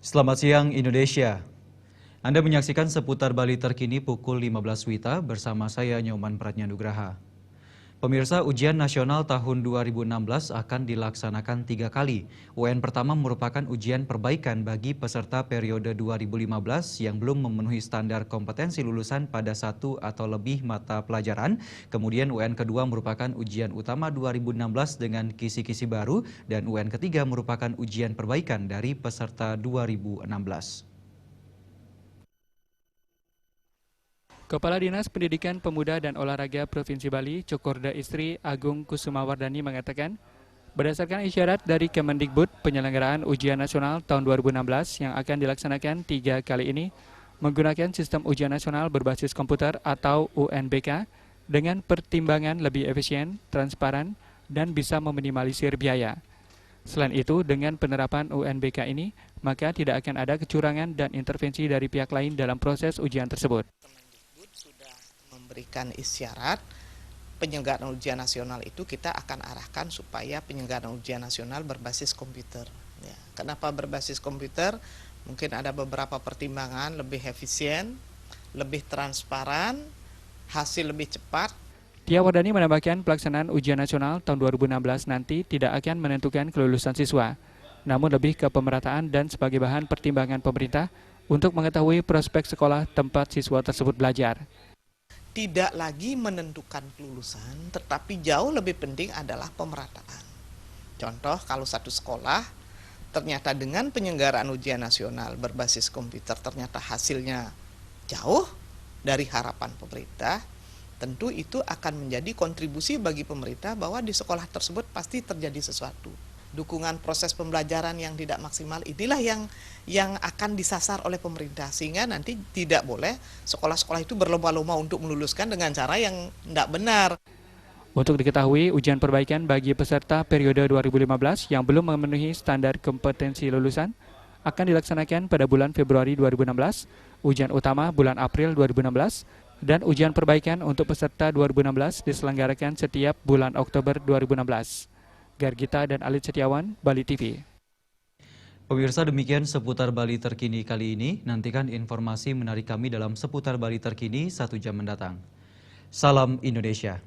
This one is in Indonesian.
Selamat siang Indonesia. Anda menyaksikan seputar Bali terkini pukul 15 WITA bersama saya Nyoman Pratnyanugraha. Pemirsa, ujian nasional tahun 2016 akan dilaksanakan 3 kali. UN pertama merupakan ujian perbaikan bagi peserta periode 2015 yang belum memenuhi standar kompetensi lulusan pada satu atau lebih mata pelajaran. Kemudian UN kedua merupakan ujian utama 2016 dengan kisi-kisi baru, dan UN ketiga merupakan ujian perbaikan dari peserta 2016. Kepala Dinas Pendidikan Pemuda dan Olahraga Provinsi Bali, Cokorda Istri Agung Kusumawardani mengatakan, berdasarkan isyarat dari Kemendikbud, penyelenggaraan ujian nasional tahun 2016 yang akan dilaksanakan 3 kali ini menggunakan sistem ujian nasional berbasis komputer atau UNBK dengan pertimbangan lebih efisien, transparan, dan bisa meminimalisir biaya. Selain itu, dengan penerapan UNBK ini, maka tidak akan ada kecurangan dan intervensi dari pihak lain dalam proses ujian tersebut. Sudah memberikan isyarat penyelenggaraan ujian nasional itu kita akan arahkan supaya penyelenggaraan ujian nasional berbasis komputer. Ya, kenapa berbasis komputer? Mungkin ada beberapa pertimbangan, lebih efisien, lebih transparan, hasil lebih cepat. Tia Wardani menambahkan pelaksanaan ujian nasional tahun 2016 nanti tidak akan menentukan kelulusan siswa, namun lebih ke pemerataan dan sebagai bahan pertimbangan pemerintah untuk mengetahui prospek sekolah tempat siswa tersebut belajar. Tidak lagi menentukan kelulusan, tetapi jauh lebih penting adalah pemerataan. Contoh, kalau satu sekolah ternyata dengan penyelenggaraan ujian nasional berbasis komputer ternyata hasilnya jauh dari harapan pemerintah, tentu itu akan menjadi kontribusi bagi pemerintah bahwa di sekolah tersebut pasti terjadi sesuatu. Dukungan proses pembelajaran yang tidak maksimal inilah yang akan disasar oleh pemerintah, sehingga nanti tidak boleh sekolah-sekolah itu berlomba-lomba untuk meluluskan dengan cara yang tidak benar. Untuk diketahui, ujian perbaikan bagi peserta periode 2015 yang belum memenuhi standar kompetensi lulusan akan dilaksanakan pada bulan Februari 2016, ujian utama bulan April 2016, dan ujian perbaikan untuk peserta 2016 diselenggarakan setiap bulan Oktober 2016. Gargita dan Alit Setiawan, Bali TV. Pemirsa, demikian seputar Bali terkini kali ini. Nantikan informasi menarik kami dalam seputar Bali terkini 1 jam mendatang. Salam Indonesia.